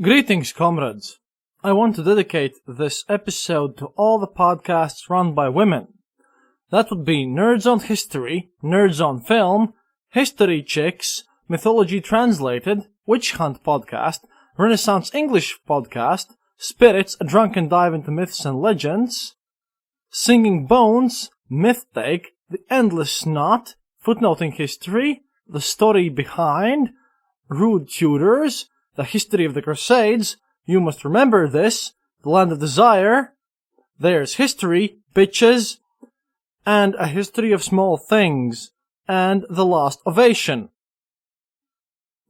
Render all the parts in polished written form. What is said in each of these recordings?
Greetings, comrades. I want to dedicate this episode to all the podcasts run by women. That would be Nerds on History, Nerds on Film, History Chicks, Mythology Translated, Witch Hunt Podcast, Renaissance English Podcast, Spirits, a drunken dive into myths and legends, Singing Bones, Myth Take, The Endless Knot, Footnoting History, The Story Behind, Rude Tutors, The History of the Crusades, You Must Remember This, The Land of Desire, There's History, Bitches, and A History of Small Things, and The Lost Ovation.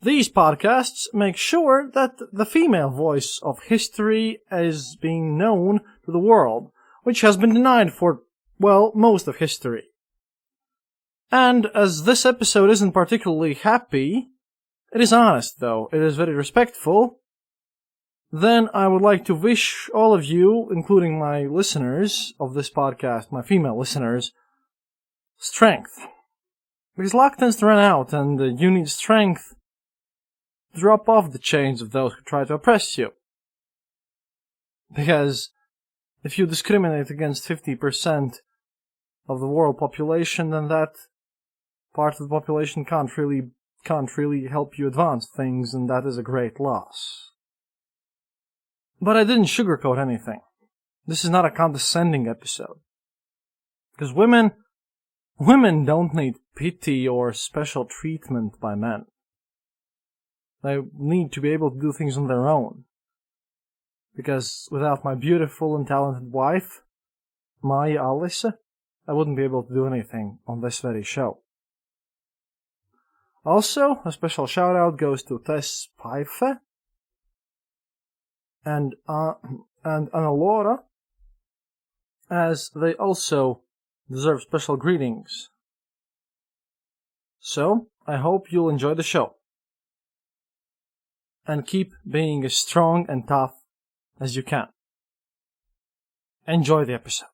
These podcasts make sure that the female voice of history is being known to the world, which has been denied for, well, most of history. And as this episode isn't particularly happy, it is honest, though. It is very respectful. Then I would like to wish all of you, including my listeners of this podcast, my female listeners, strength. Because luck tends to run out, and you need strength to drop off the chains of those who try to oppress you. Because if you discriminate against 50% of the world population, then that part of the population can't really help you advance things, and that is a great loss. But I didn't sugarcoat anything. This is not a condescending episode. Because women don't need pity or special treatment by men. They need to be able to do things on their own. Because without my beautiful and talented wife, Maya Alice, I wouldn't be able to do anything on this very show. Also, a special shout-out goes to Tess Pfeiffer and Anna Laura, as they also deserve special greetings. So, I hope you'll enjoy the show. And keep being as strong and tough as you can. Enjoy the episode.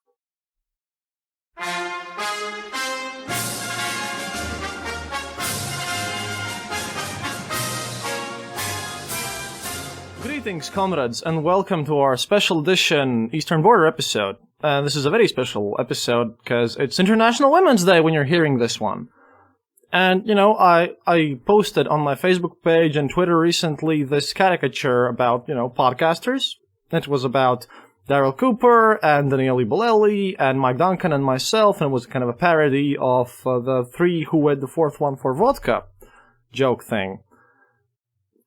Greetings, comrades, and welcome to our special edition Eastern Border episode. This is a very special episode because it's International Women's Day when you're hearing this one. And, I posted on my Facebook page and Twitter recently this caricature about, podcasters. It was about Daryl Cooper and Daniele Bolelli and Mike Duncan and myself, and it was kind of a parody of the three who wed the fourth one for vodka joke thing.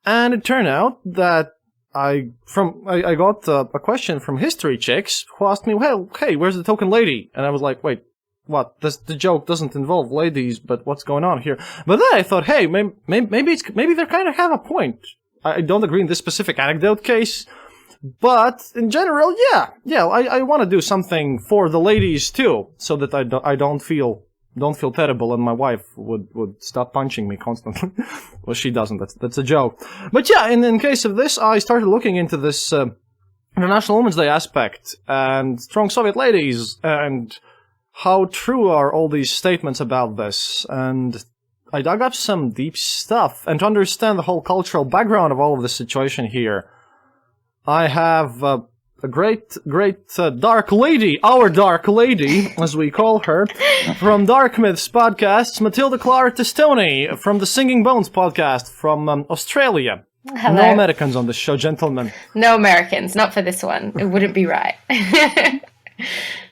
And it turned out that I got a question from History Chicks who asked me, well, hey, where's the token lady? And I was like, wait, what? The joke doesn't involve ladies, but what's going on here? But then I thought, hey, maybe they kind of have a point. I don't agree in this specific anecdote case, but in general, yeah, I want to do something for the ladies too, so that I don't feel terrible, and my wife would stop punching me constantly. Well, she doesn't. That's a joke. But yeah, in case of this, I started looking into this International Women's Day aspect and strong Soviet ladies and how true are all these statements about this. And I dug up some deep stuff, and to understand the whole cultural background of all of this situation here, I have a great dark lady, our dark lady, as we call her, from Dark Myths podcasts, Matilda Clara Testoni, from the Singing Bones podcast from Australia. Hello. No Americans on this show, gentlemen. No Americans, not for this one. It wouldn't be right.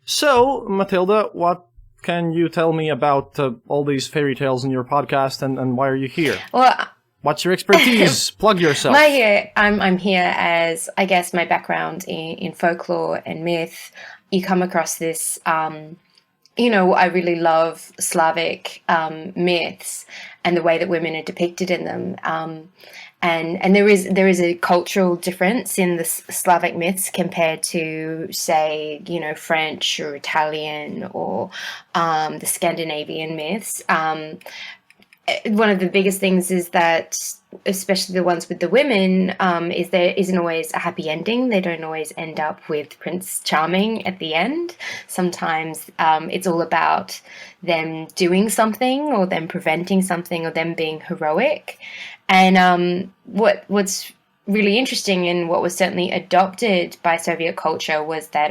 So, Matilda, what can you tell me about all these fairy tales in your podcast, and why are you here? Well, what's your expertise? Plug yourself. I'm here as, I guess, my background in folklore and myth. You come across this, I really love Slavic myths and the way that women are depicted in them. And there is a cultural difference in the Slavic myths compared to, say, French or Italian or the Scandinavian myths. One of the biggest things is that, especially the ones with the women, is there isn't always a happy ending. They don't always end up with Prince Charming at the end. Sometimes it's all about them doing something or them preventing something or them being heroic. And what's really interesting and what was certainly adopted by Soviet culture was that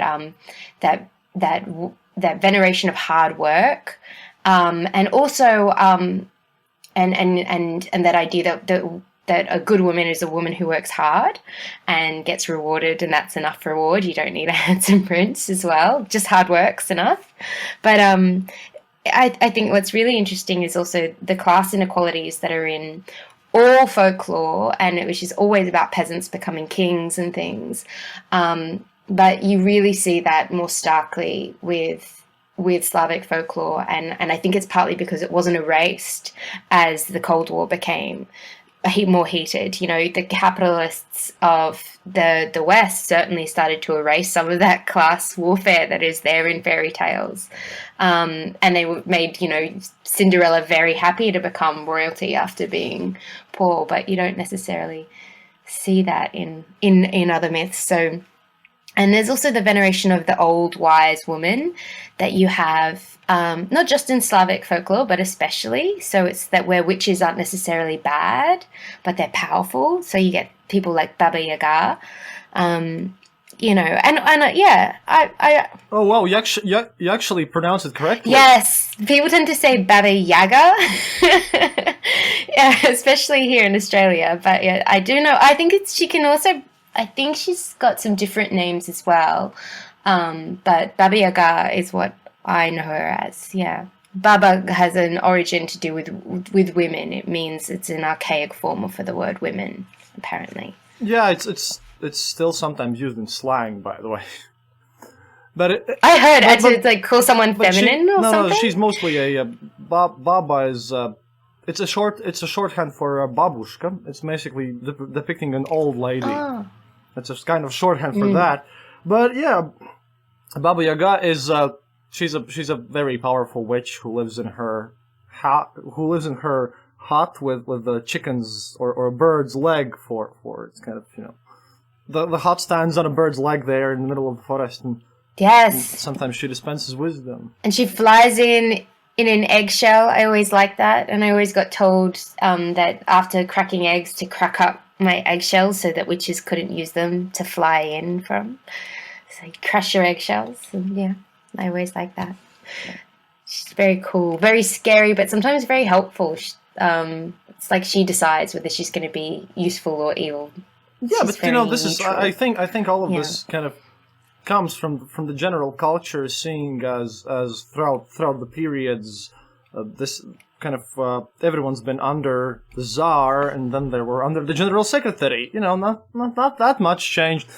that veneration of hard work, and also and that idea that a good woman is a woman who works hard and gets rewarded, and that's enough reward. You don't need a handsome prince as well; just hard work's enough. But I think what's really interesting is also the class inequalities that are in all folklore, and which is always about peasants becoming kings and things. But you really see that more starkly with Slavic folklore, and I think it's partly because it wasn't erased as the Cold War became more heated. You know, the capitalists of the West certainly started to erase some of that class warfare that is there in fairy tales. And they made, you know, Cinderella very happy to become royalty after being poor, but you don't necessarily see that in other myths. So, and there's also the veneration of the old wise woman that you have, not just in Slavic folklore, but especially. So it's that where witches aren't necessarily bad, but they're powerful. So you get people like Baba Yaga, you know, and yeah, I. Oh wow, you actually pronounce it correctly. Yes, people tend to say Baba Yaga, yeah, especially here in Australia. But yeah, I do know. I think she can also. I think she's got some different names as well. But Baba Yaga is what I know her as, yeah. Baba has an origin to do with women. It means it's an archaic form for the word women, apparently. Yeah, it's still sometimes used in slang, by the way. But I heard to like call someone feminine or something. No, she's mostly a Baba is. It's a shorthand for babushka. It's basically depicting an old lady. Oh. It's a kind of shorthand for that. But yeah, Baba Yaga is she's a very powerful witch who lives in her hut with the chickens or a bird's leg for it's kind of, you know, the hut stands on a bird's leg there in the middle of the forest, and yes, and sometimes she dispenses wisdom. And she flies in an eggshell. I always liked that, and I always got told that after cracking eggs to crack up my eggshells so that witches couldn't use them to fly in from. So you crush your eggshells, and yeah, I always liked that. She's very cool, very scary, but sometimes very helpful. It's like she decides whether she's going to be useful or evil. Yeah, but you know, this neutral. I think all of this kind of comes from the general culture, seeing as throughout the periods, this kind of everyone's been under the Tsar, and then they were under the General Secretary. You know, not that much changed.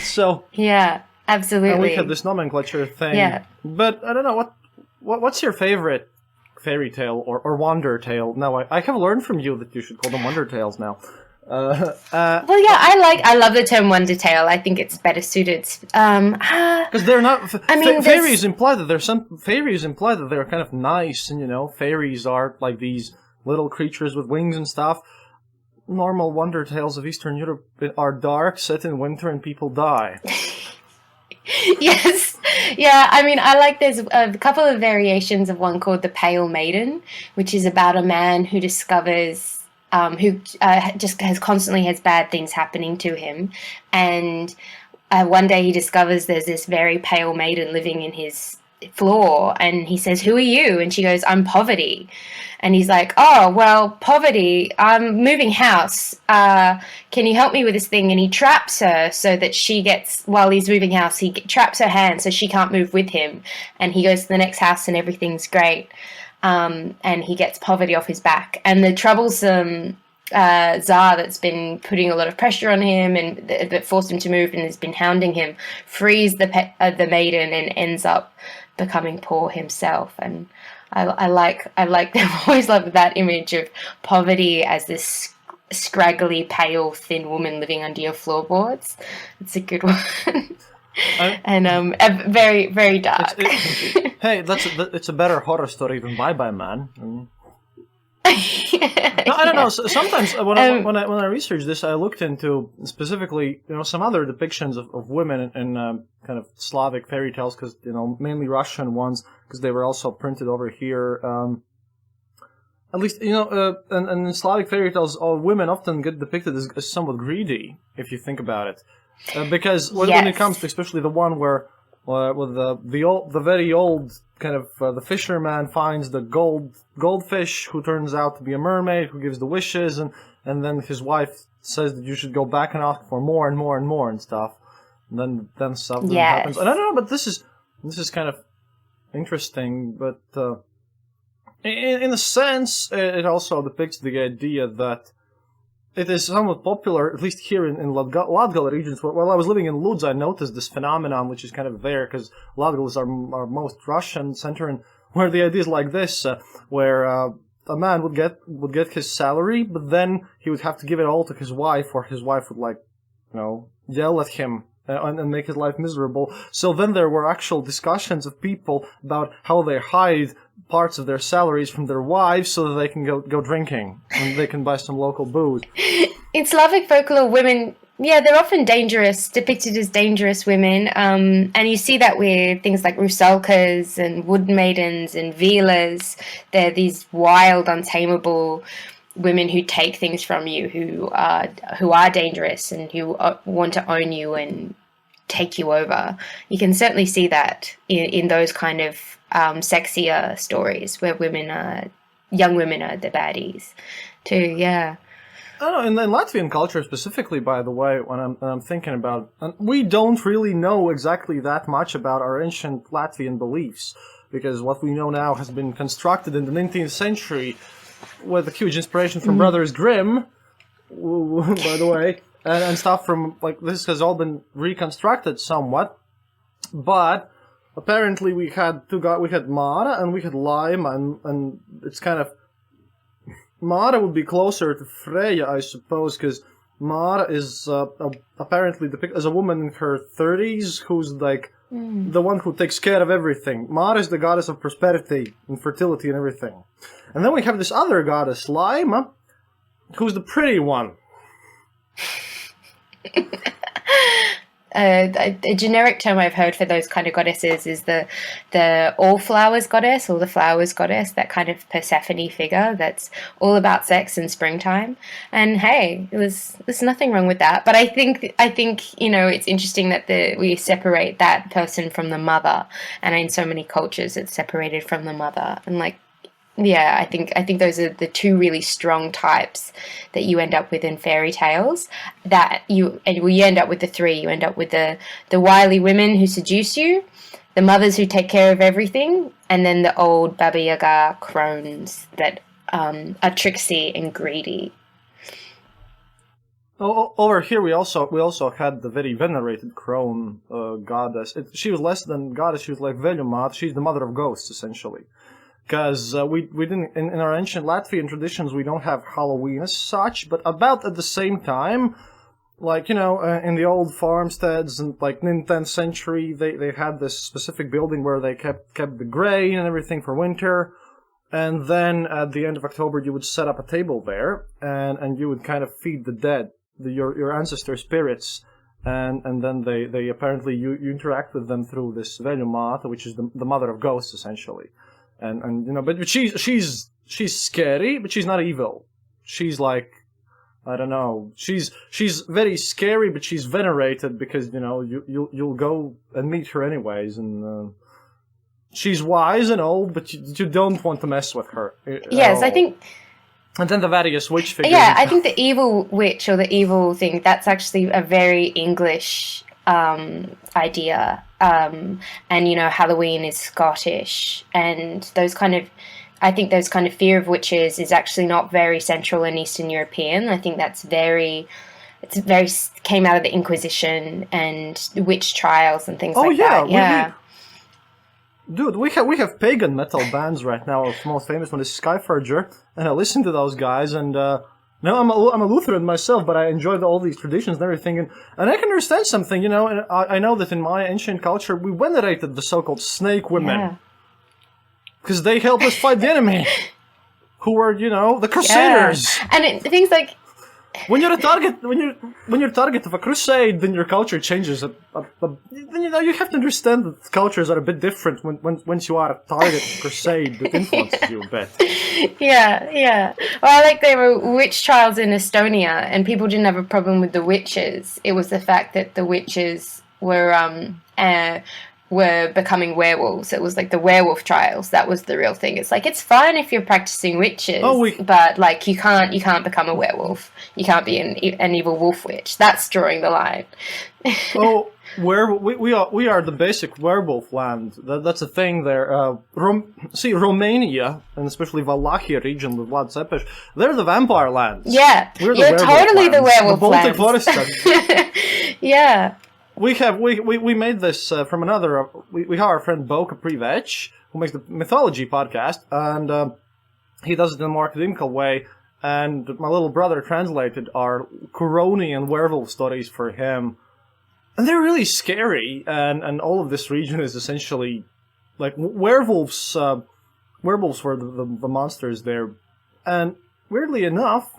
So yeah, absolutely. And we have this nomenclature thing. Yeah. But I don't know what's your favorite fairy tale or wonder tale? Now I have learned from you that you should call them wonder tales now. Well, yeah, I love the term wonder tale. I think it's better suited. Because they're not. Fairies imply that they're kind of nice, and you know, fairies are like these little creatures with wings and stuff. Normal wonder tales of Eastern Europe are dark, set in winter, and people die. Yes. Yeah, I mean, I like there's a couple of variations of one called The Pale Maiden, which is about a man who discovers who just has bad things happening to him, and one day he discovers there's this very pale maiden living in his floor, and he says, "Who are you?" And she goes, "I'm Poverty." And he's like, "Oh, well, Poverty, I'm moving house. Can you help me with this thing?" And he traps her so that while he's moving house, he traps her hand so she can't move with him. And he goes to the next house and everything's great. And he gets Poverty off his back. And the troublesome Tsar that's been putting a lot of pressure on him and that forced him to move and has been hounding him frees the maiden and ends up becoming poor himself. And I like I've always loved that image of Poverty as this scraggly, pale, thin woman living under your floorboards. It's a good one. And very, very dark. Hey, it's a better horror story than Bye Bye Man. No, I don't know. Sometimes when I researched this, I looked into specifically, you know, some other depictions of women in kind of Slavic fairy tales, because, you know, mainly Russian ones, because they were also printed over here. at least, and in Slavic fairy tales, women often get depicted as somewhat greedy, if you think about it. Because when it comes to especially the one where the very old kind of the fisherman finds the goldfish who turns out to be a mermaid who gives the wishes, and then his wife says that you should go back and ask for more and more and more and stuff. And then stuff happens. And I don't know, but this is kind of interesting, but in a sense, it also depicts the idea that it is somewhat popular, at least here in Latgal regions. While I was living in Lodz, I noticed this phenomenon, which is kind of there, because Latgal is our most Russian center, and where the idea is like this, where a man would get his salary, but then he would have to give it all to his wife, or his wife would yell at him and make his life miserable. So then there were actual discussions of people about how they hide parts of their salaries from their wives so that they can go drinking and they can buy some local booze. In Slavic folklore, women, they're often depicted as dangerous women. And you see that with things like rusalkas and wood maidens and vilas. They're these wild, untamable women who take things from you, who are dangerous and who want to own you and take you over. You can certainly see that in those kind of sexier stories where young women are the baddies too. Yeah. I don't know, in Latvian culture specifically, by the way, when I'm thinking about, and we don't really know exactly that much about our ancient Latvian beliefs, because what we know now has been constructed in the 19th century with a huge inspiration from Brothers Grimm, by the way, and stuff from, this has all been reconstructed somewhat, but apparently we had Mara and we had Laima, and it's kind of, Mara would be closer to Freya, I suppose, because Mara is apparently depicted as a woman in her 30s who's the one who takes care of everything. Mara is the goddess of prosperity and fertility and everything. And then we have this other goddess, Laima, who's the pretty one. A generic term I've heard for those kind of goddesses is the all flowers goddess, or the flowers goddess, that kind of Persephone figure that's all about sex and springtime. And hey, there's nothing wrong with that. But I think it's interesting that we separate that person from the mother, and in so many cultures it's separated from the mother. And I think those are the two really strong types that you end up with in fairy tales. You end up with the three. You end up with the wily women who seduce you, the mothers who take care of everything, and then the old Baba Yaga crones that are tricksy and greedy. Over here we also had the very venerated crone goddess. She was less than goddess. She was like Veljumat. She's the mother of ghosts, essentially. Because we didn't, in our ancient Latvian traditions, we don't have Halloween as such, but about at the same time, in the old farmsteads and in the 10th century, they had this specific building where they kept the grain and everything for winter, and then at the end of October you would set up a table there, and you would kind of feed the dead, your ancestor spirits, and then they apparently, you interact with them through this Veljumat, which is the mother of ghosts, essentially. But she's scary, but she's not evil. She's I don't know. She's very scary, but she's venerated because you'll go and meet her anyways, and she's wise and old, but you don't want to mess with her. Yes, I think. And then the various witch figures. Yeah, I think the evil witch or the evil thing, that's actually a very English idea. And Halloween is Scottish, and I think those kind of fear of witches is actually not very Central and Eastern European. I think it's very came out of the Inquisition and witch trials and things like that. Yeah. Dude, we have pagan metal bands right now. The most famous one is Skyforger, and I listen to those guys, and I'm a Lutheran myself, but I enjoy all these traditions and everything, and I can understand something, and I know that in my ancient culture we venerated the so-called snake women, because they helped us fight the enemy, who were, the Crusaders. Yeah. And things like when you're a target, when you're target of a crusade, then your culture changes. Then you have to understand that cultures are a bit different once you are a target of crusade that influences you a bit. Yeah. Well, like there were witch trials in Estonia, and people didn't have a problem with the witches. It was the fact that the witches were becoming werewolves. It was like the werewolf trials. That was the real thing. It's like it's fine if you're practicing witches, but like you can't become a werewolf. You can't be an evil wolf witch. That's drawing the line. Oh, we are the basic werewolf land. That's a thing there. Romania and especially Wallachia region with Vlad Tepes, they're the vampire lands. Yeah, We're totally the werewolf lands. The Baltic Forest. Yeah. We made this from another. We have our friend Bo Kaprivec, who makes the mythology podcast, and he does it in a more academical way. And my little brother translated our Curonian werewolf stories for him, and they're really scary. And all of this region is essentially like werewolves. Werewolves were the monsters there, and weirdly enough.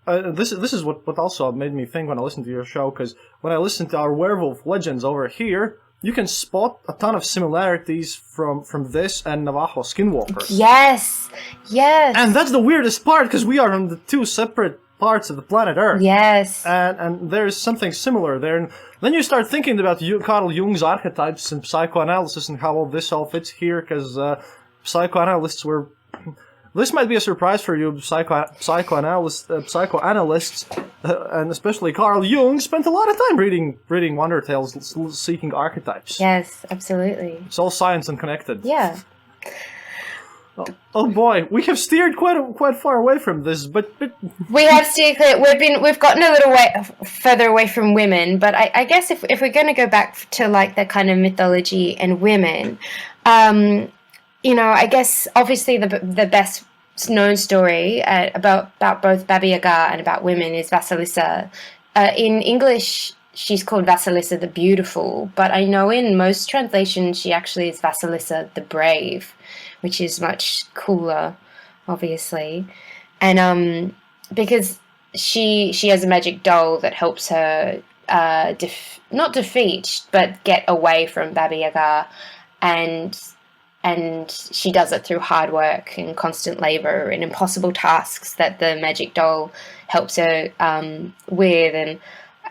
This is what also made me think when I listened to your show, because when I listened to our werewolf legends over here, you can spot a ton of similarities from this and Navajo skinwalkers. Yes. And that's the weirdest part, because we are on the two separate parts of the planet Earth. Yes. And there's something similar there. And then you start thinking about Carl Jung's archetypes and psychoanalysis and how all this all fits here, because psychoanalysts were... This might be a surprise for you, psychoanalysts, and especially Carl Jung spent a lot of time reading wonder tales, seeking archetypes. Yes, absolutely. It's all science and connected. Yeah. Oh boy, we have steered quite far away from this, but we have steered clear. We've gotten a little way further away from women, but I guess if we're going to go back to like that kind of mythology and women. I guess obviously the best known story about both Baba Yaga and about women is Vasilisa. In English, she's called Vasilisa the Beautiful, but I know in most translations she actually is Vasilisa the Brave, which is much cooler, obviously. And because she has a magic doll that helps her not defeat, but get away from Baba Yaga, and she does it through hard work and constant labor and impossible tasks that the magic doll helps her with. And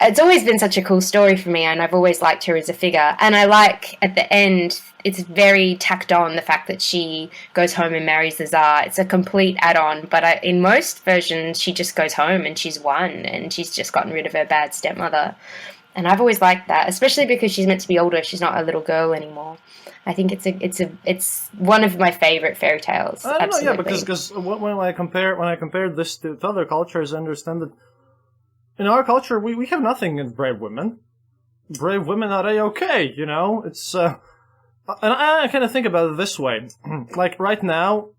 it's always been such a cool story for me, and I've always liked her as a figure. And I like, at the end, it's very tacked on, the fact that she goes home and marries the Tsar. It's a complete add-on, but in most versions, she just goes home and she's won, and she's just gotten rid of her bad stepmother. And I've always liked that, especially because she's meant to be older. She's not a little girl anymore. I think it's one of my favorite fairy tales. I don't know, yeah, because when I compare this to other cultures, I understand that in our culture we have nothing against brave women. Brave women are A-okay, It's and I kind of think about it this way. Like right now,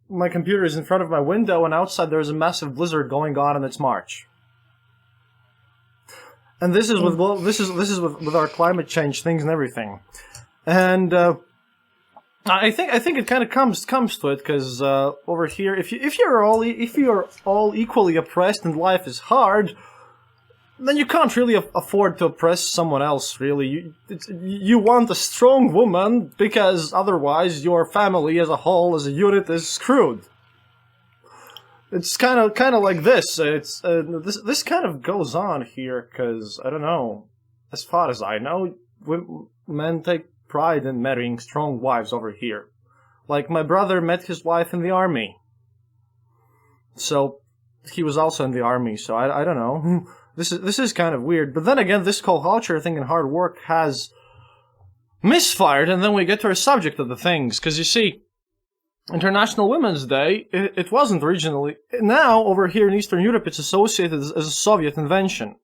my computer is in front of my window, and outside there's a massive blizzard going on, and it's March. And this is with our climate change things and everything. And I think it kind of comes to it, because over here, if you're all equally oppressed and life is hard, then you can't really afford to oppress someone else. Really, you want a strong woman, because otherwise your family as a whole, as a unit, is screwed. It's kind of like this. It's this kind of goes on here, because I don't know. As far as I know, men take pride in marrying strong wives over here. Like, my brother met his wife in the army. So, he was also in the army, so I don't know. This is kind of weird. But then again, this whole culture thing and hard work has misfired, and then we get to our subject of the things. Because you see, International Women's Day, it wasn't originally... Now, over here in Eastern Europe, it's associated as a Soviet invention.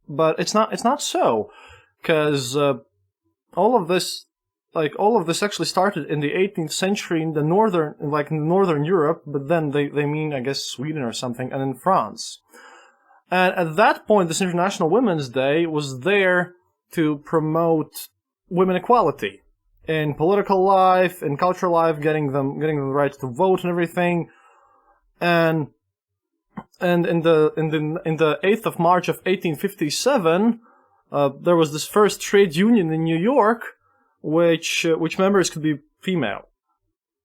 But it's not so. Because... all of this actually started in the 18th century in northern Europe, but then they mean, I guess, Sweden or something, and in France. And at that point, this International Women's Day was there to promote women equality in political life, in cultural life, getting them the right to vote and everything. And And in the 8th of March of 1857, there was this first trade union in New York, which members could be female.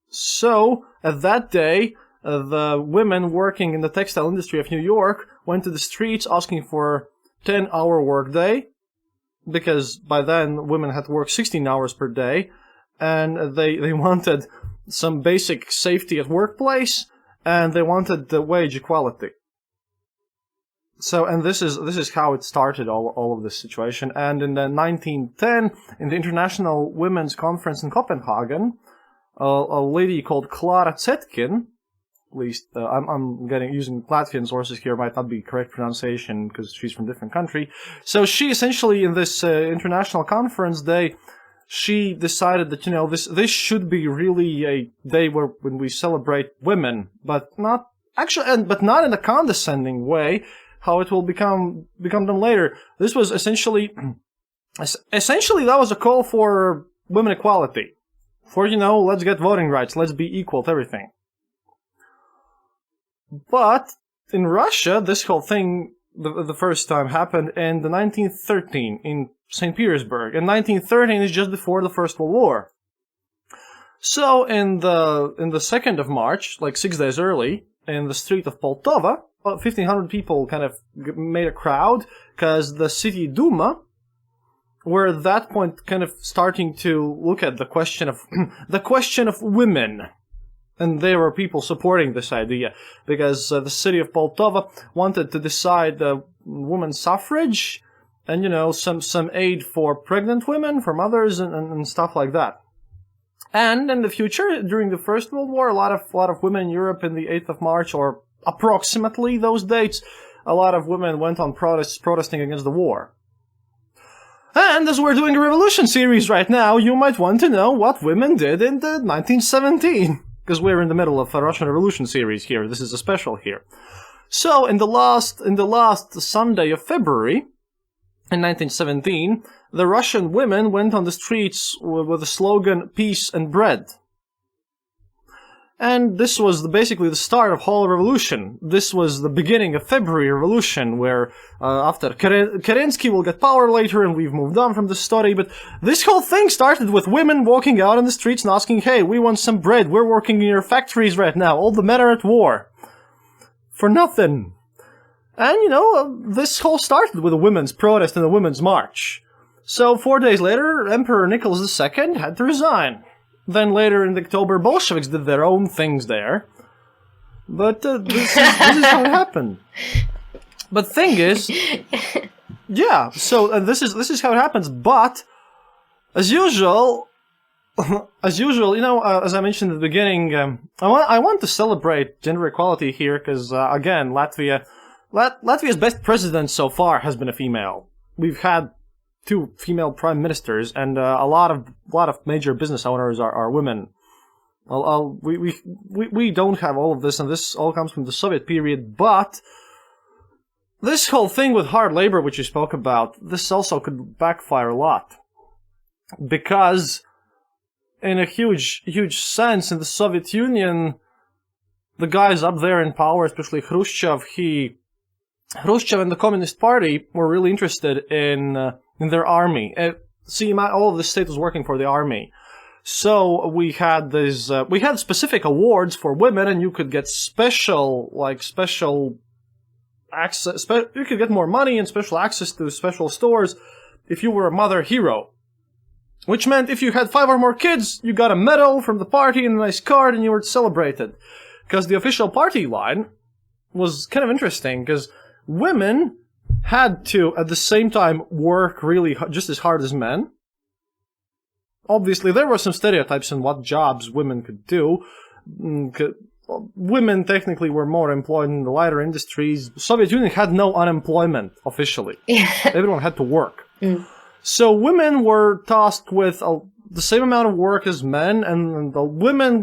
So at that day, the women working in the textile industry of New York went to the streets asking for 10-hour workday, because by then women had to work 16 hours per day, and they wanted some basic safety at workplace, and they wanted the wage equality. So, and this is how it started, all of this situation. And in 1910, in the International Women's Conference in Copenhagen, a lady called Clara Zetkin, at least I'm using Latvian sources here, might not be correct pronunciation because she's from a different country. So she essentially, in this international conference day, she decided that, this should be really a day when we celebrate women, but not in a condescending way, how it will become done later. This was essentially that was a call for women equality. For, let's get voting rights, let's be equal to everything. But in Russia, this whole thing, the first time, happened in 1913 in St. Petersburg. And 1913 is just before the First World War. So in the 2nd of March, like 6 days early, in the street of Poltava, 1,500 people kind of made a crowd, because the city Duma were at that point kind of starting to look at the question of women. And there were people supporting this idea, because the city of Poltava wanted to decide women's suffrage, and some aid for pregnant women, for mothers, and stuff like that. And in the future, during the First World War, a lot of women in Europe in the 8th of March, or approximately those dates, a lot of women went on protesting against the war. And as we're doing a revolution series right now, you might want to know what women did in 1917. Because we're in the middle of a Russian Revolution series here. This is a special here. So, in the last Sunday of February, in 1917, the Russian women went on the streets with the slogan, "Peace and Bread." And this was basically the start of whole revolution. This was the beginning of February Revolution, where after Kerensky will get power later, and we've moved on from the story, but this whole thing started with women walking out in the streets and asking, "Hey, we want some bread, we're working in your factories right now, all the men are at war." For nothing. And, this whole started with a women's protest and a women's march. So 4 days later, Emperor Nicholas II had to resign. Then later in October, Bolsheviks did their own things there. But this is how it happened. But thing is, yeah. So this is how it happens. But as usual, as I mentioned at the beginning, I want to celebrate gender equality here because again, Latvia's best president so far has been a female. We've had 2 female prime ministers, and a lot of major business owners are women. We don't have all of this, and this all comes from the Soviet period. But this whole thing with hard labor, which you spoke about, this also could backfire a lot, because in a huge sense, in the Soviet Union, the guys up there in power, especially Khrushchev and the Communist Party were really interested in their army. All of the state was working for the army. So we had specific awards for women, and you could get special access, you could get more money and special access to special stores if you were a mother hero. Which meant if you had 5 or more kids, you got a medal from the party and a nice card, and you were celebrated. Because the official party line was kind of interesting, because women had to, at the same time, work really just as hard as men. Obviously, there were some stereotypes on what jobs women could do. Women technically were more employed in the lighter industries. The Soviet Union had no unemployment, officially. Yeah. Everyone had to work. Mm. So women were tasked with the same amount of work as men, and the women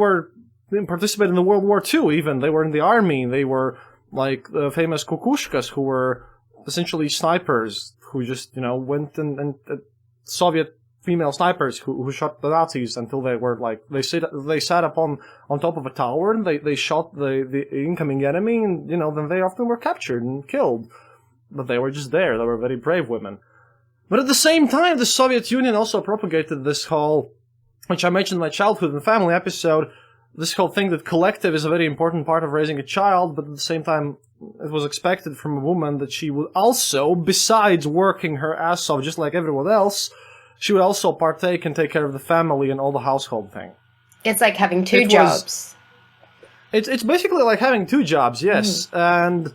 participated in the World War II even. They were in the army. They were like the famous kukushkas, who were essentially snipers who just, went and Soviet female snipers who shot the Nazis until they were like they sat up on top of a tower and they shot the incoming enemy, and then they often were captured and killed. But they were just there. They were very brave women. But at the same time, the Soviet Union also propagated this whole, which I mentioned in my childhood and family episode, this whole thing that collective is a very important part of raising a child, but at the same time, it was expected from a woman that she would also, besides working her ass off just like everyone else, she would also partake and take care of the family and all the household thing. It's like having two jobs. It's basically like having two jobs, yes. And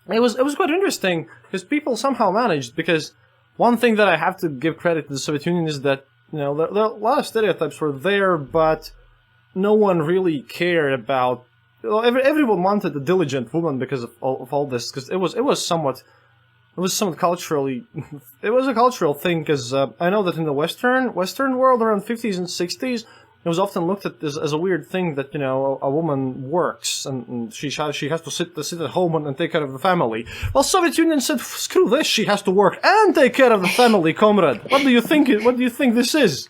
it was quite interesting because people somehow managed, because one thing that I have to give credit to the Soviet Union is that, there a lot of stereotypes were there, but no one really cared about. Everyone wanted a diligent woman because of all this, because it was somewhat culturally, it was a cultural thing. Because I know that in the Western world around 50s and 60s, it was often looked at as a weird thing that a woman works and she has to sit at home and take care of the family. Well, Soviet Union said, screw this, she has to work and take care of the family, comrade. What do you think this is?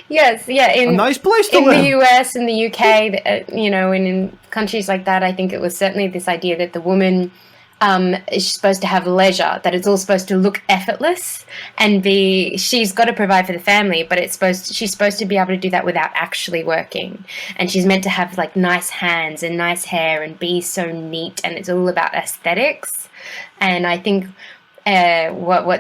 Yes, yeah. A nice place to live. In the US, in the UK, and in countries like that, I think it was certainly this idea that the woman is supposed to have leisure, that it's all supposed to look effortless and she's got to provide for the family, but she's supposed to be able to do that without actually working. And she's meant to have like nice hands and nice hair and be so neat, and it's all about aesthetics. And I think what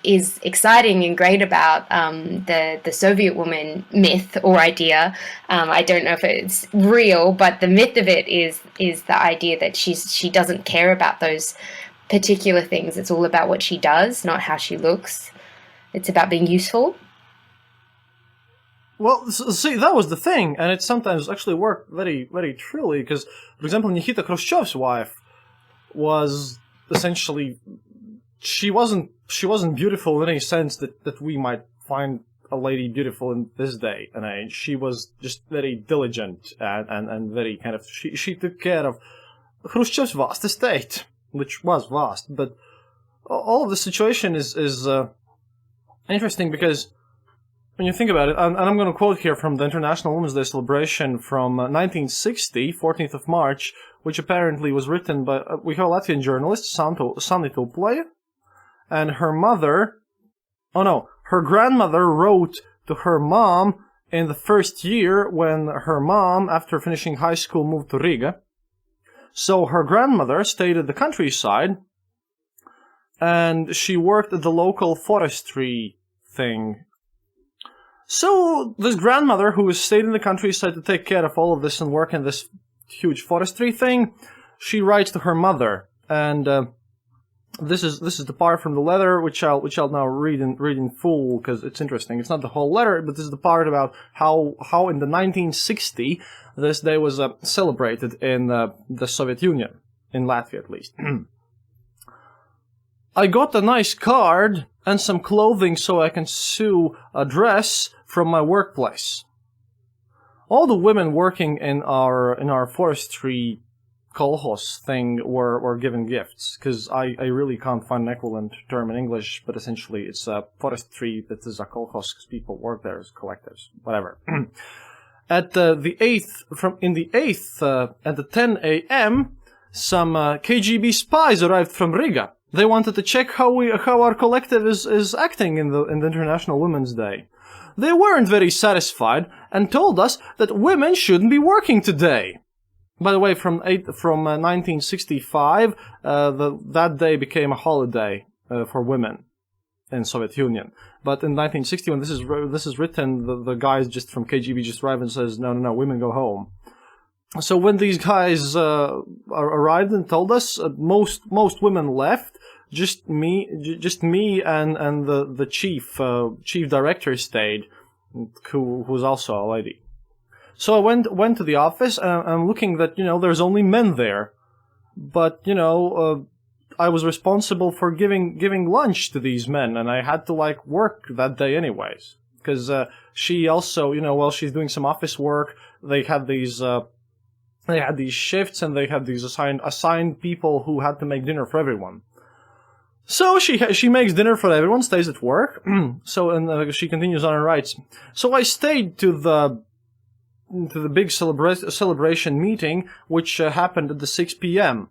is exciting and great about the Soviet woman myth or idea, I don't know if it's real, but the myth of it is the idea that she doesn't care about those particular things. It's all about what she does, not how she looks. It's about being useful. Well, see, that was the thing, and it sometimes actually worked very, very truly, because, for example, Nikita Khrushchev's wife was essentially, she wasn't beautiful in any sense that we might find a lady beautiful in this day and age. She was just very diligent and very kind of, she took care of Khrushchev's vast estate, which was vast, but all of the situation is interesting, because when you think about it, and I'm going to quote here from the International Women's Day celebration from 1960, 14th of March, which apparently was written by, we have a Latvian journalist, Sanni Tuplaja, and her grandmother wrote to her mom in the first year when her mom, after finishing high school, moved to Riga. So her grandmother stayed at the countryside, and she worked at the local forestry thing. So this grandmother, who stayed in the countryside to take care of all of this and work in this huge forestry thing, she writes to her mother, and this is the part from the letter which I'll now read in full, because it's interesting. It's not the whole letter, but this is the part about how in the 1960 this day was celebrated in the Soviet Union, in Latvia at least. I got a nice card and some clothing so I can sew a dress from my workplace. All the women working in our forestry kolkhoz thing were given gifts, because I really can't find an equivalent term in English, but essentially it's a forestry that is a kolkhoz because people work there as collectives, whatever. At the 8th, at the 10 a.m., some KGB spies arrived from Riga. They wanted to check how our collective is acting in the International Women's Day. They weren't very satisfied and told us that women shouldn't be working today. By the way, from 1965, that day became a holiday for women in Soviet Union. But in 1960, when this is written, the guys just from KGB just arrive and says, no, women go home. So when these guys arrived and told us, most women left. Just me and the chief director stayed, who was also a lady. So I went to the office, and I'm looking that there's only men there, but I was responsible for giving lunch to these men, and I had to work that day anyways, because she also while she's doing some office work, they had these shifts, and they had these assigned people who had to make dinner for everyone. So she makes dinner for everyone, stays at work. So and she continues on and writes. So I stayed to the big celebration meeting, which happened at the 6 p.m.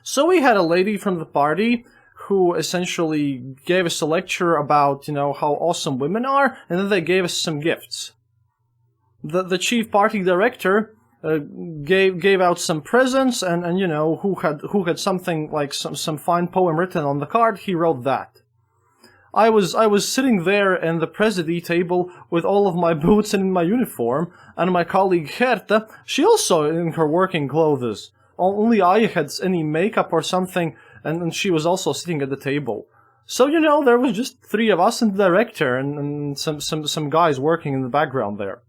So we had a lady from the party who essentially gave us a lecture about, how awesome women are, and then they gave us some gifts. The chief party director gave out some presents, and who had something like some fine poem written on the card, he wrote that. I was sitting there in the presidie table with all of my boots and in my uniform, and my colleague Herta, she also in her working clothes. Only I had any makeup or something, and she was also sitting at the table. So, there was just three of us and the director and some guys working in the background there.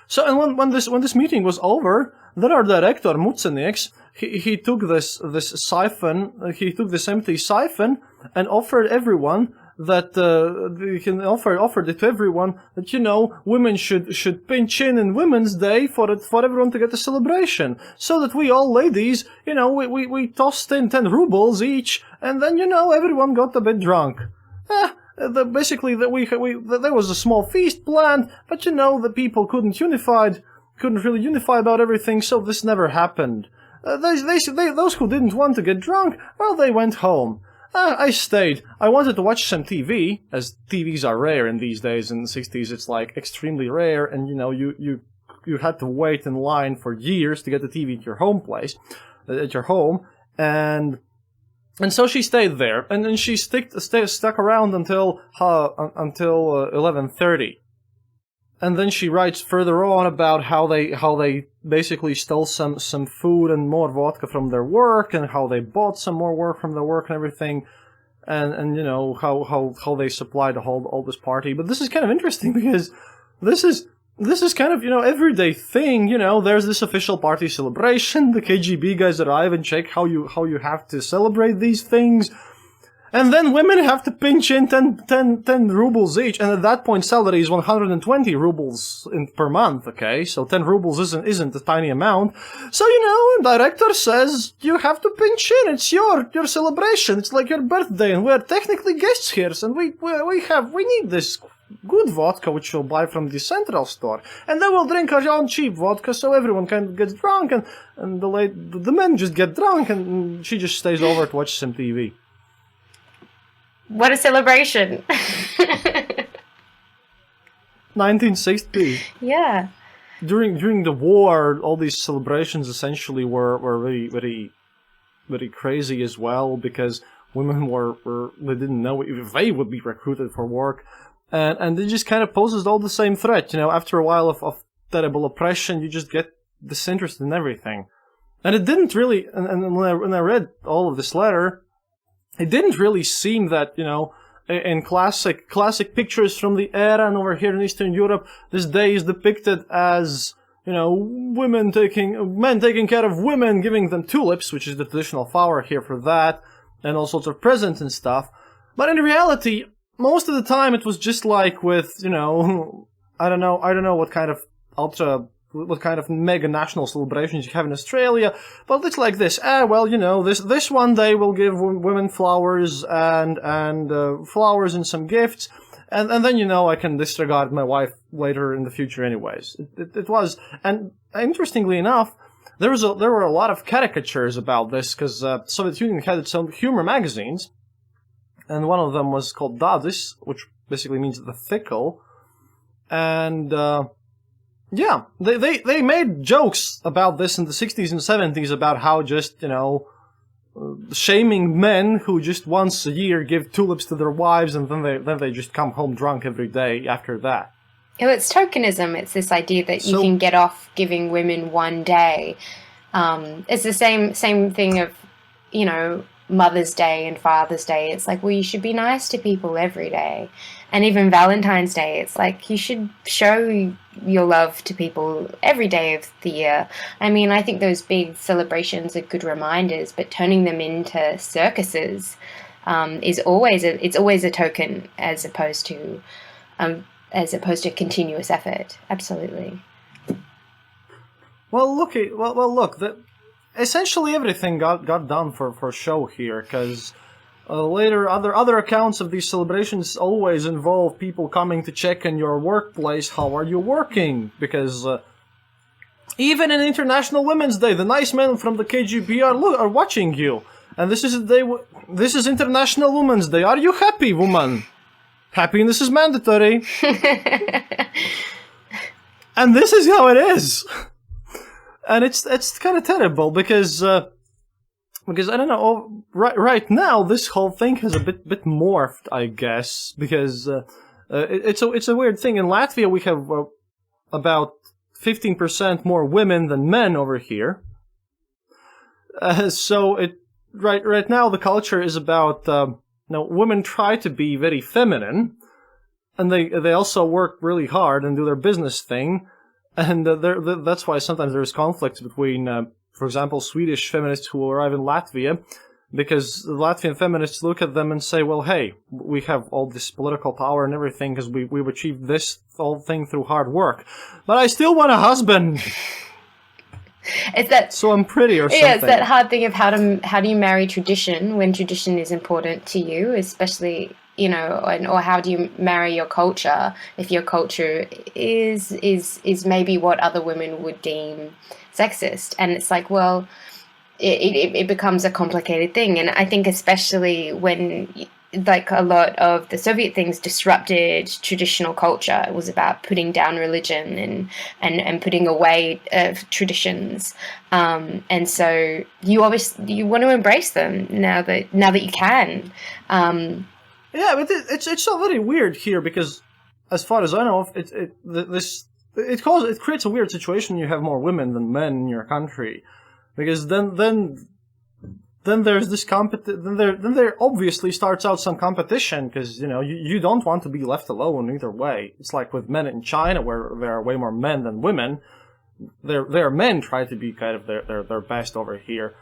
So, and when this meeting was over, then our director, Mucenieks, he took this siphon, he took this empty siphon and offered everyone that, offered it to everyone that, women should pinch in Women's Day for everyone to get a celebration. So that we all ladies, we tossed in 10 rubles each, and then, everyone got a bit drunk. Basically, there was a small feast planned, but the people couldn't really unify about everything, so this never happened. Those who didn't want to get drunk, well, they went home. I stayed. I wanted to watch some TV, as TVs are rare in these days. In the 60s, it's like extremely rare, and you had to wait in line for years to get the TV at your home place, at your home, and so she stayed there, and then she stuck around until 11:30. And then she writes further on about how they basically stole some food and more vodka from their work, and how they bought some more work from their work and everything, and how they supplied to hold all this party. But this is kind of interesting because this is kind of everyday thing. There's this official party celebration. The KGB guys arrive and check how you have to celebrate these things. And then women have to pinch in 10 rubles each, and at that point salary is 120 rubles per month, okay? So 10 rubles isn't a tiny amount. So, director says, you have to pinch in, it's your celebration, it's like your birthday, and we're technically guests here, and we need this good vodka which we'll buy from the central store, and then we'll drink our own cheap vodka so everyone can get drunk, and the men just get drunk, and she just stays over to watch some TV. What a celebration. 1960. Yeah. During the war, all these celebrations essentially were very, very, very crazy as well, because women they didn't know if they would be recruited for work. And it just kind of poses all the same threat. After a while of terrible oppression, you just get disinterested in everything. And it didn't really, and when I read all of this letter, it didn't really seem that, in classic pictures from the era and over here in Eastern Europe, this day is depicted as, men taking care of women, giving them tulips, which is the traditional flower here for that, and all sorts of presents and stuff. But in reality, most of the time it was just like with, I don't know what kind of mega national celebrations you have in Australia, but it's like this. This one day we'll give women flowers and flowers and some gifts, and then I can disregard my wife later in the future anyways. It was, and interestingly enough, there were a lot of caricatures about this, because Soviet Union had its own humor magazines, and one of them was called Dadis, which basically means the fickle, and yeah, they made jokes about this in the 60s and 70s about how just, shaming men who just once a year give tulips to their wives, and then they just come home drunk every day after that. Oh, it's tokenism. It's this idea that you can get off giving women one day. It's the same thing of, Mother's Day and Father's Day. It's like, well, you should be nice to people every day. And even Valentine's Day, it's like you should show your love to people every day of the year. I mean, I think those big celebrations are good reminders, but turning them into circuses is always a token as opposed to continuous effort. Absolutely. Well, look. Essentially everything got done for show here, because Later, other accounts of these celebrations always involve people coming to check in your workplace. How are you working? Because even in International Women's Day, the nice men from the KGB are watching you. And this is International Women's Day. Are you happy, woman? Happiness is mandatory. And this is how it is. And it's kind of terrible because I don't know, right now this whole thing has a bit morphed, I guess, because it's a weird thing. In Latvia we have about 15% more women than men over here. So right now the culture is about women try to be very feminine, and they also work really hard and do their business thing, and that's why sometimes there's conflicts between, for example, Swedish feminists who arrive in Latvia, because the Latvian feminists look at them and say, well, hey, we have all this political power and everything because we've achieved this whole thing through hard work, but I still want a husband. It's that. So I'm pretty or something. Yeah, it's that hard thing of how do you marry tradition when tradition is important to you, especially, or how do you marry your culture if your culture is maybe what other women would deem sexist. And it's like, well, it becomes a complicated thing. And I think especially when, like, a lot of the Soviet things disrupted traditional culture. It was about putting down religion and putting away traditions. And so you want to embrace them now that you can. Yeah, but it's so very weird here because, as far as I know, it creates a weird situation. You have more women than men in your country, because then there's this then there obviously starts out some competition, because you don't want to be left alone either way. It's like with men in China, where there are way more men than women. Their men try to be kind of their best over here,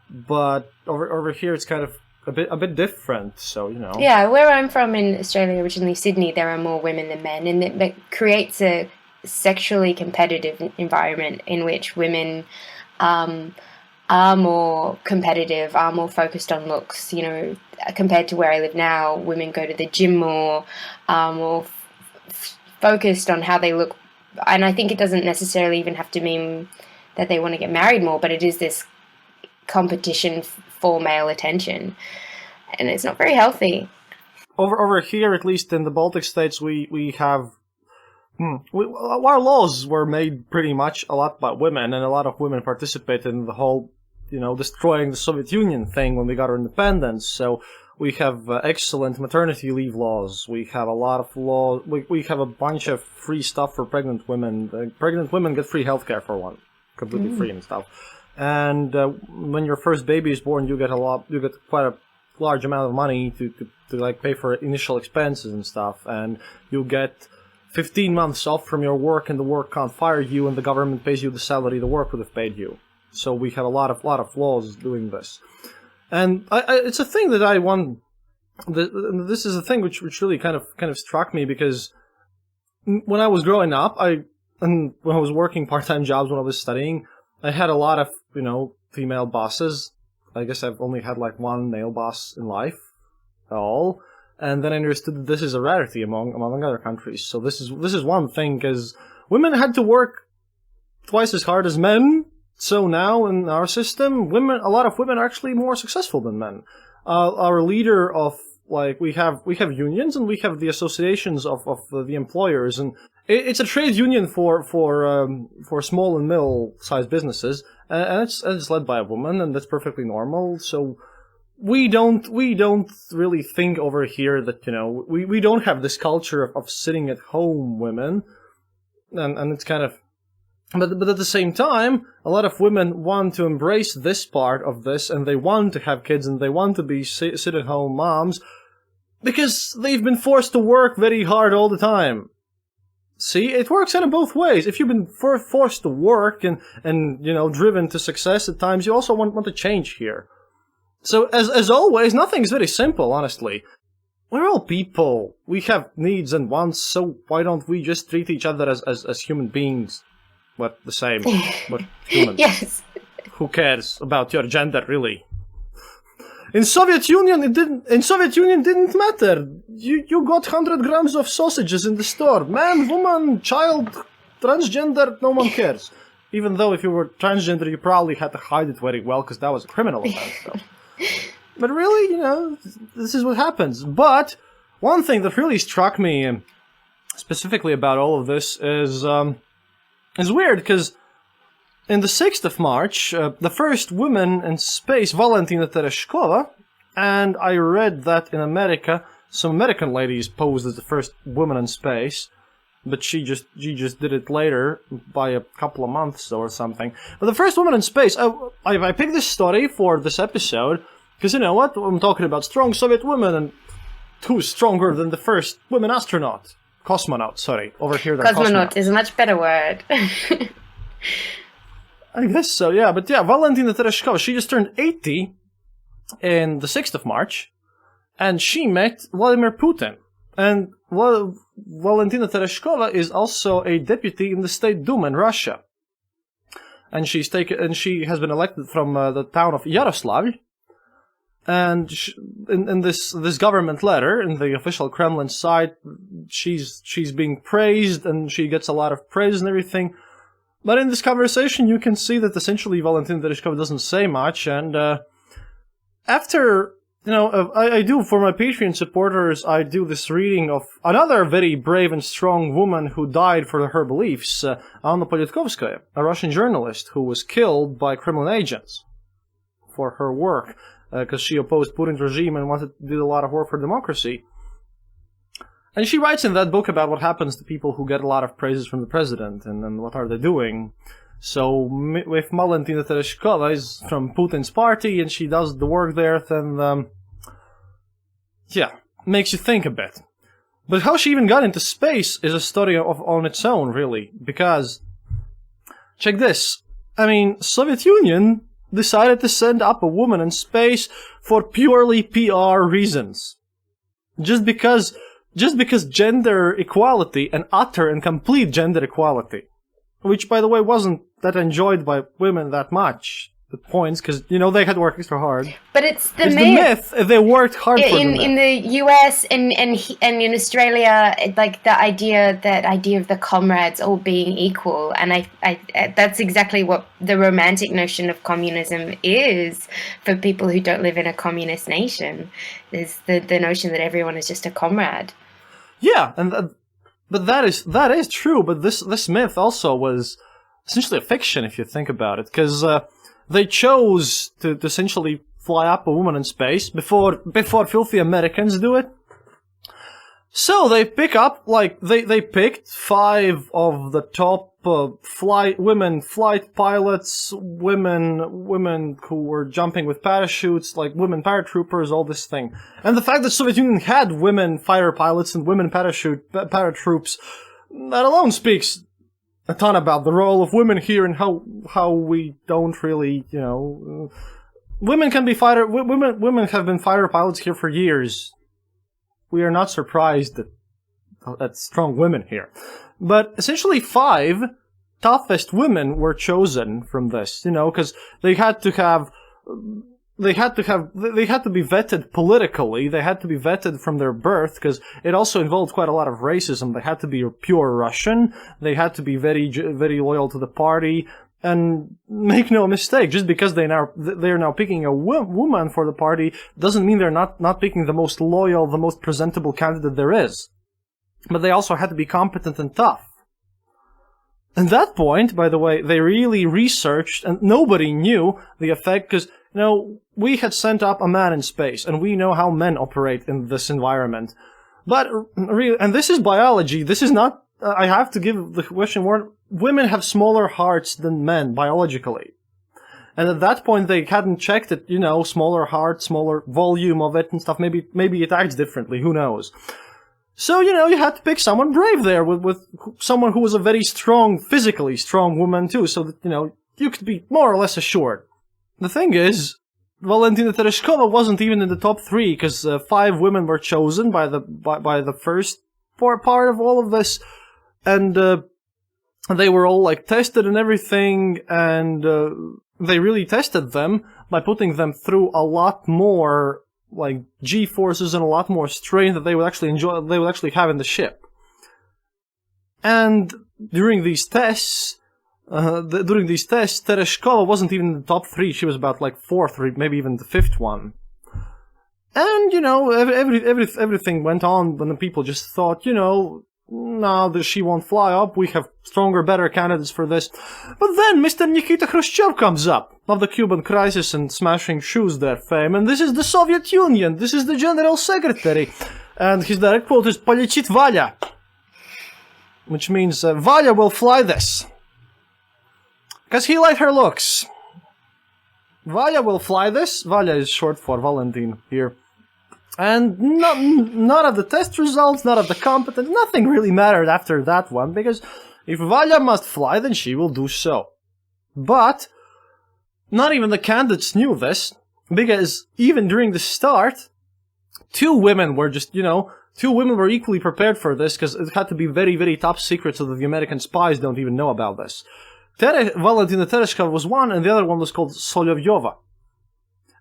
but over here it's kind of a bit different. So Yeah, where I'm from in Australia, originally Sydney, there are more women than men, and it creates a sexually competitive environment in which women are more competitive, are more focused on looks. Compared to where I live now, women go to the gym more, more focused on how they look. And I think it doesn't necessarily even have to mean that they want to get married more, but it is this competition for male attention, and it's not very healthy. Over here, at least in the Baltic states, we have. Our laws were made pretty much a lot by women, and a lot of women participated in the whole, destroying the Soviet Union thing when we got our independence. So we have excellent maternity leave laws. We have a lot of laws. We have a bunch of free stuff for pregnant women. Pregnant women get free healthcare for one, completely free and stuff. And when your first baby is born, you get quite a large amount of money to like pay for initial expenses and stuff, and you get 15 months off from your work, and the work can't fire you, and the government pays you the salary the work would have paid you. So we have a lot of laws doing this, and it's a thing that I want. This is a thing which really kind of struck me, because when I was growing up, when I was working part-time jobs when I was studying, I had a lot of female bosses. I guess I've only had like one male boss in life at all. And then I understood that this is a rarity among other countries. So this is one thing, because women had to work twice as hard as men. So now in our system, a lot of women are actually more successful than men. Our leader of we have unions, and we have the associations of the employers, and it's a trade union for small and middle sized businesses, and it's led by a woman, and that's perfectly normal. So. We don't really think over here that, we don't have this culture of sitting at home women, and it's kind of, but at the same time, a lot of women want to embrace this part of this, and they want to have kids, and they want to be sit at home moms, because they've been forced to work very hard all the time. See, it works out in both ways. If you've been forced to work and driven to success at times, you also want to change here. So, as always, nothing's very simple, honestly. We're all people. We have needs and wants, so why don't we just treat each other as human beings? What, the same, but humans. Yes. Who cares about your gender, really? In Soviet Union, didn't matter. You got 100 grams of sausages in the store. Man, woman, child, transgender, no one cares. Even though if you were transgender, you probably had to hide it very well, because that was a criminal offense, though. But really, this is what happens. But one thing that really struck me specifically about all of this is weird, because in the 6th of March, the first woman in space, Valentina Tereshkova, and I read that in America, some American ladies posed as the first woman in space, but she just did it later by a couple of months or something. But the first woman in space, I picked this story for this episode, because you know what, I'm talking about strong Soviet women, and who's stronger than the first women astronaut? Cosmonaut, sorry. Over here they're cosmonaut is a much better word. I guess so, yeah. But yeah, Valentina Tereshkova, she just turned 80 in the 6th of March, and she met Vladimir Putin. And Valentina Tereshkova is also a deputy in the State Duma in Russia. And she has been elected from the town of Yaroslavl. And in this government letter, in the official Kremlin site, she's being praised, and she gets a lot of praise and everything. But in this conversation, you can see that essentially Valentina Tereshkova doesn't say much, and after, I do, for my Patreon supporters, I do this reading of another very brave and strong woman who died for her beliefs, Anna Politkovskaya, a Russian journalist who was killed by Kremlin agents for her work, because she opposed Putin's regime and wanted to do a lot of work for democracy. And she writes in that book about what happens to people who get a lot of praises from the president, and what are they doing. So, if Valentina Tereshkova is from Putin's party, and she does the work there, then, makes you think a bit. But how she even got into space is a story on its own, really, because, check this, Soviet Union decided to send up a woman in space for purely PR reasons. Just because gender equality, and utter and complete gender equality, which, by the way, wasn't that enjoyed by women that much at points, because, they had to work extra hard. But it's the myth. They worked hard for in the US and in Australia, like the idea of the comrades all being equal, and I that's exactly what the romantic notion of communism is for people who don't live in a communist nation, is the notion that everyone is just a comrade. Yeah, but that is true. But this myth also was essentially a fiction, if you think about it, because they chose to essentially fly up a woman in space before filthy Americans do it. So they pick up, they picked 5 of the top women flight pilots, women who were jumping with parachutes, like women paratroopers, all this thing. And the fact that Soviet Union had women fighter pilots and women paratroops, that alone speaks a ton about the role of women here, and how we don't really, women can be women have been fighter pilots here for years. We are not surprised at strong women here. But essentially 5 toughest women were chosen from this, because they had to be vetted politically. They had to be vetted from their birth, because it also involved quite a lot of racism. They had to be pure Russian. They had to be very, very loyal to the party. And make no mistake, just because they're now picking a woman for the party doesn't mean they're not picking the most loyal, the most presentable candidate there is. But they also had to be competent and tough. At that point, by the way, they really researched, and nobody knew the effect, because, we had sent up a man in space, and we know how men operate in this environment. But, really, and this is biology, this is not, I have to give the question more, women have smaller hearts than men, biologically. And at that point, they hadn't checked it, smaller heart, smaller volume of it and stuff, maybe it acts differently, who knows. So, you had to pick someone brave there, with someone who was a very strong, physically strong woman too, so that, you could be more or less assured. The thing is, Valentina Tereshkova wasn't even in the top 3, because 5 women were chosen by the first part of all of this, and they were all, tested and everything, and they really tested them by putting them through a lot more like G-forces and a lot more strain that they would actually have in the ship. And during these tests, Tereshkova wasn't even in the top 3. She was about like 4th or maybe even the 5th one. And, everything went on when the people just thought, no, she won't fly up. We have stronger, better candidates for this. But then Mr. Nikita Khrushchev comes up of the Cuban crisis and smashing shoes their fame. And this is the Soviet Union. This is the General Secretary. And his direct quote is "Полетит Valya," which means Valya will fly this. Because he liked her looks. Valya will fly this. Valya is short for Valentin here. And none of the test results, none of the competence, nothing really mattered after that one, because if Valya must fly, then she will do so. But not even the candidates knew this, because even during the start, 2 women were just, 2 women were equally prepared for this, because it had to be very, very top secret so that the American spies don't even know about this. Valentina Tereshkova was one, and the other one was called Solovyova.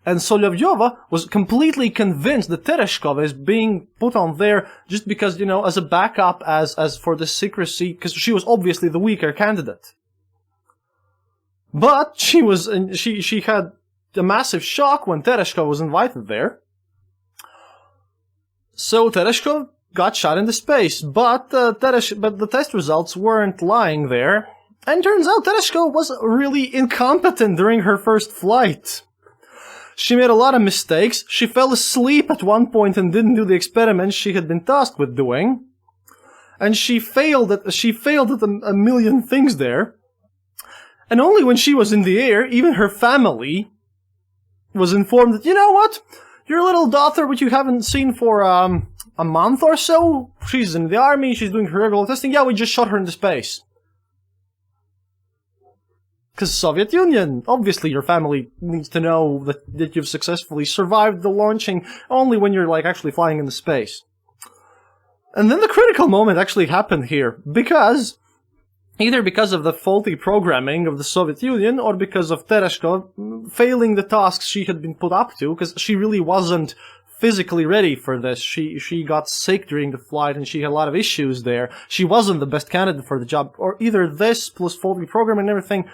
And Solovyova was completely convinced that Tereshkova is being put on there just because, as a backup, as for the secrecy, because she was obviously the weaker candidate. But she had a massive shock when Tereshkova was invited there. So Tereshkova got shot into space, but the test results weren't lying there. And turns out Tereshkova was really incompetent during her first flight. She made a lot of mistakes. She fell asleep at one point and didn't do the experiments she had been tasked with doing. And she failed at a million things there. And only when she was in the air, even her family was informed that, you know what? Your little daughter, which you haven't seen for a month or so, she's in the army, she's doing her regular testing. Yeah, we just shot her into space. Because Soviet Union, obviously your family needs to know that you've successfully survived the launching only when you're actually flying into space. And then the critical moment actually happened here, either because of the faulty programming of the Soviet Union or because of Tereshkova failing the tasks she had been put up to, because she really wasn't physically ready for this. She got sick during the flight and she had a lot of issues there. She wasn't the best candidate for the job, or either this plus faulty programming and everything.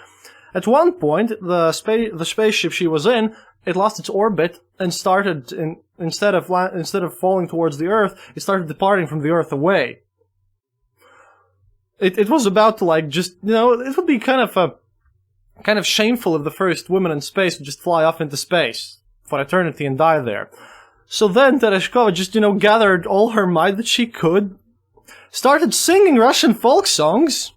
At one point, the spaceship she was in, it lost its orbit and started, instead of falling towards the Earth, it started departing from the Earth away. It was about to it would be kind of shameful if the first woman in space would just fly off into space for eternity and die there. So then Tereshkova just, gathered all her might that she could, started singing Russian folk songs,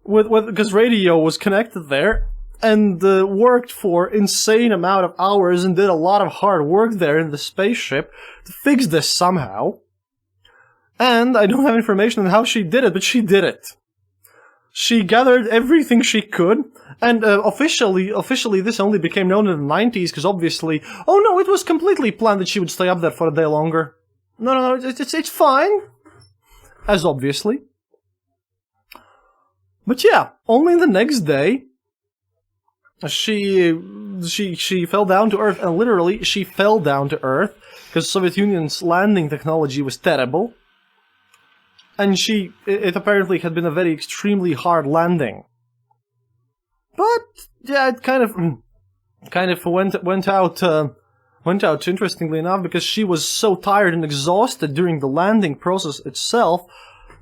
because radio was connected there, and worked for insane amount of hours and did a lot of hard work there in the spaceship to fix this somehow. And I don't have information on how she did it, but she did it. She gathered everything she could, and officially this only became known in the 90s, because obviously, it was completely planned that she would stay up there for a day longer. No, it's fine. As obviously. But yeah, only the next day, she fell down to Earth, and literally, she fell down to Earth, because Soviet Union's landing technology was terrible. And it apparently had been a very extremely hard landing. But, yeah, it kind of went out interestingly enough, because she was so tired and exhausted during the landing process itself,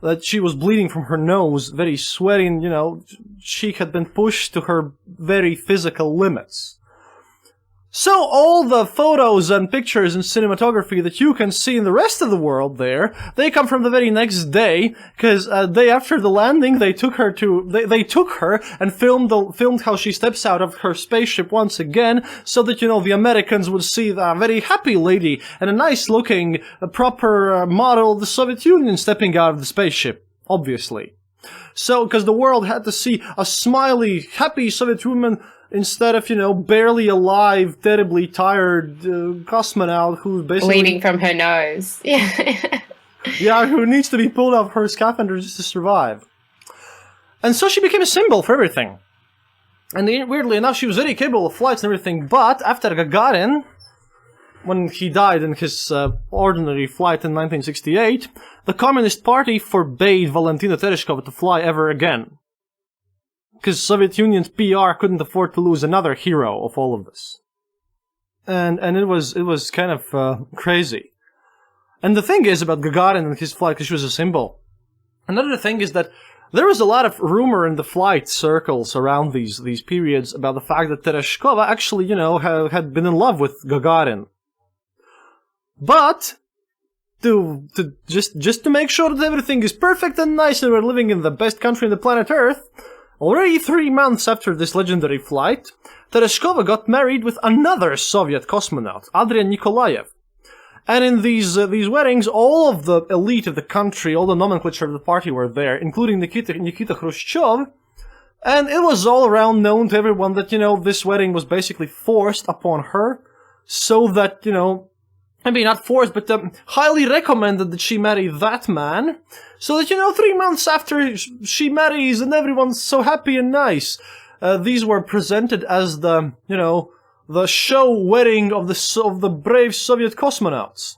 that she was bleeding from her nose, very sweaty, and, she had been pushed to her very physical limits. So all the photos and pictures and cinematography that you can see in the rest of the world there, they come from the very next day, because day after the landing, they took her and filmed how she steps out of her spaceship once again, so that, the Americans would see a very happy lady and a nice-looking, proper model of the Soviet Union stepping out of the spaceship, obviously. So, because the world had to see a smiley, happy Soviet woman instead of, barely alive, terribly tired cosmonaut who's basically bleeding from her nose. Yeah. Yeah, who needs to be pulled off her scaphandre just to survive. And so she became a symbol for everything. And weirdly enough, she was very capable of flights and everything, but after Gagarin, when he died in his ordinary flight in 1968, the Communist Party forbade Valentina Tereshkova to fly ever again. Because Soviet Union's PR couldn't afford to lose another hero of all of this. And it was kind of crazy. And the thing is about Gagarin and his flight, because she was a symbol. Another thing is that there was a lot of rumor in the flight circles around these periods about the fact that Tereshkova actually, had been in love with Gagarin. But just to make sure that everything is perfect and nice and we're living in the best country on the planet Earth, already 3 months after this legendary flight, Tereshkova got married with another Soviet cosmonaut, Adrian Nikolaev. And in these weddings, all of the elite of the country, all the nomenclature of the party were there, including Nikita Khrushchev. And it was all around known to everyone that, this wedding was basically forced upon her, so that, maybe not forced, but highly recommended that she marry that man, so that, 3 months after she marries and everyone's so happy and nice. These were presented as the show wedding of the brave Soviet cosmonauts.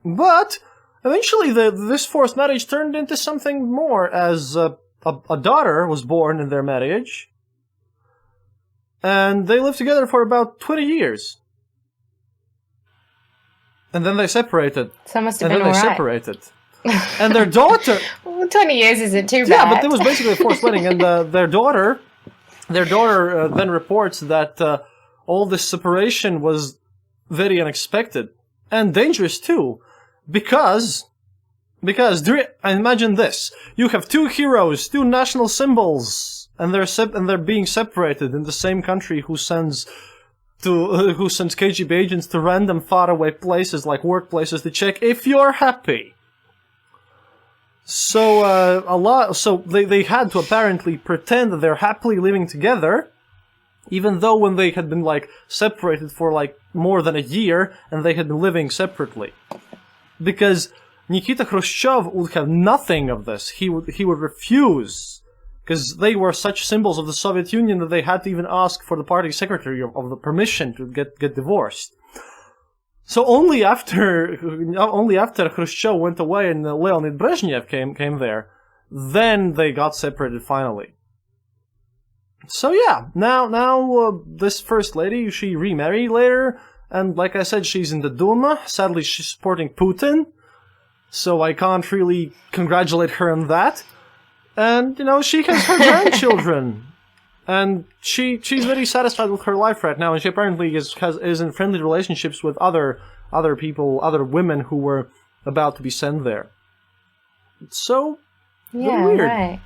But eventually this forced marriage turned into something more, as a daughter was born in their marriage. And they lived together for about 20 years. And then they separated. So it must have been all right. Separated. And their daughter... Well, 20 years isn't too bad. Yeah, but it was basically a forced wedding. And their daughter then reports that all this separation was very unexpected. And dangerous, too. Because imagine this. You have two heroes, two national symbols, and they're being separated in the same country who sends KGB agents to random faraway places like workplaces to check if you're happy. So they had to apparently pretend that they're happily living together, even though when they had been separated for more than a year and they had been living separately. Because Nikita Khrushchev would have nothing of this. He would refuse. Because they were such symbols of the Soviet Union that they had to even ask for the party secretary of the permission to get divorced. So only after Khrushchev went away and Leonid Brezhnev came there, then they got separated finally. So yeah, now this first lady, she remarried later, and like I said, she's in the Duma. Sadly, she's supporting Putin, so I can't really congratulate her on that. And, she has her grandchildren. And she's very satisfied with her life right now, and she apparently is in friendly relationships with other people, other women who were about to be sent there. So, yeah, weird. Right.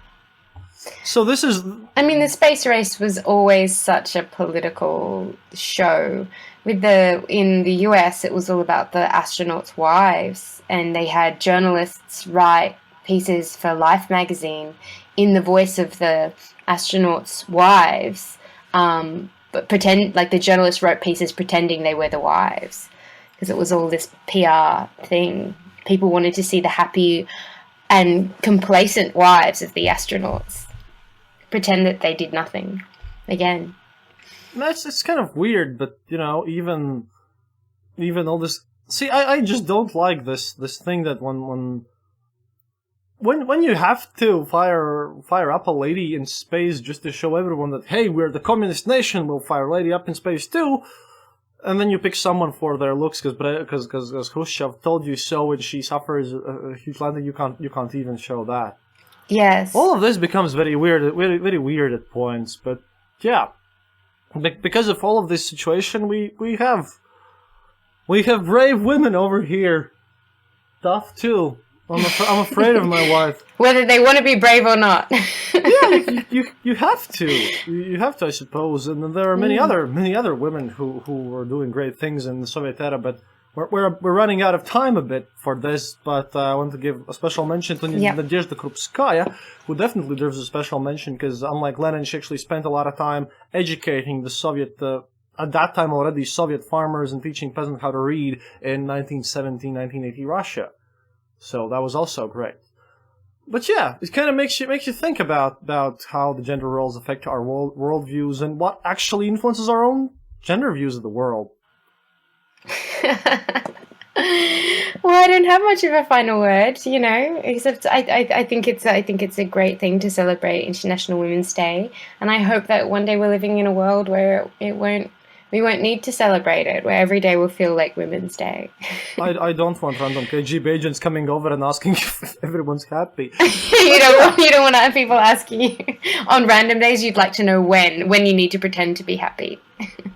So this is... I mean, the space race was always such a political show. In the US, it was all about the astronauts' wives, and they had journalists write pieces for Life magazine in the voice of the astronauts' wives, but the journalists wrote pieces pretending they were the wives, because it was all this PR thing. People wanted to see the happy and complacent wives of the astronauts pretend that they did nothing again. It's kind of weird, but even all this. See, I just don't like this thing that when you have to fire up a lady in space just to show everyone that, hey, we're the communist nation, we'll fire a lady up in space too, and then you pick someone for their looks because Khrushchev told you so, and she suffers a huge landing, you can't even show that. Yes. All of this becomes very weird, very, very weird at points, but yeah, because of all of this situation, we have brave women over here. Tough too. I'm afraid of my wife. Whether they want to be brave or not. Yeah, you have to. You have to, I suppose. And there are many other women who were doing great things in the Soviet era, but we're running out of time a bit for this. But I want to give a special mention to Nadezhda Krupskaya, who definitely deserves a special mention because, unlike Lenin, she actually spent a lot of time educating the Soviet, at that time already, Soviet farmers and teaching peasants how to read in 1970, 1980 Russia. So that was also great. But yeah, it kind of makes you think about how the gender roles affect our worldviews and what actually influences our own gender views of the world. Well, I don't have much of a final word, except I think it's a great thing to celebrate International Women's Day, and I hope that one day we're living in a world where we won't need to celebrate it, where every day will feel like Women's Day. I don't want random KGB agents coming over and asking if everyone's happy. You don't want to have people asking you on random days. You'd like to know when you need to pretend to be happy.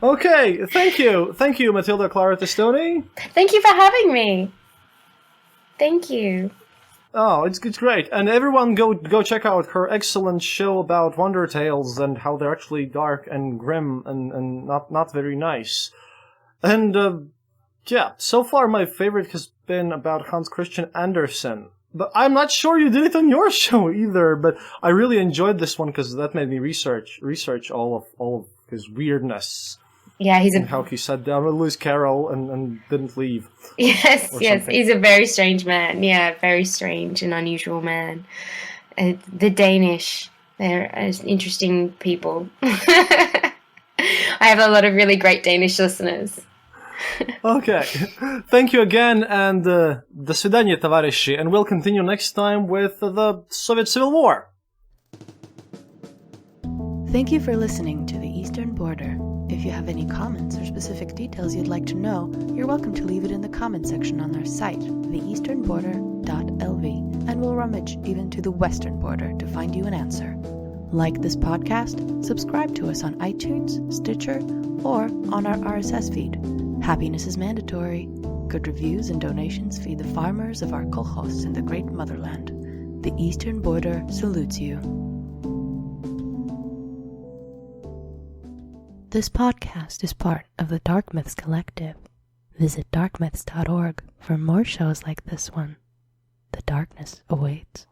Okay, thank you, Matilda Clara Testoni. Thank you for having me. Thank you. Oh, it's great, and everyone go check out her excellent show about Wonder Tales and how they're actually dark and grim and not very nice. And yeah, so far my favorite has been about Hans Christian Andersen. But I'm not sure you did it on your show either. But I really enjoyed this one because that made me research all of his weirdness. Yeah, and how he sat down with Lewis Carroll and didn't leave. Yes, he's a very strange man. Yeah, very strange and unusual man. The Danish, they're interesting people. I have a lot of really great Danish listeners. Okay, thank you again, and до свидания, товарищи, and we'll continue next time with the Soviet Civil War. Thank you for listening to The Eastern Border. If you have any comments or specific details you'd like to know, you're welcome to leave it in the comment section on our site, theeasternborder.lv, and we'll rummage even to the western border to find you an answer. Like this podcast, subscribe to us on iTunes, Stitcher, or on our RSS feed. Happiness is mandatory. Good reviews and donations feed the farmers of our kolkhozs in the great motherland. The Eastern Border salutes you. This podcast is part of the Dark Myths Collective. Visit darkmyths.org for more shows like this one. The darkness awaits.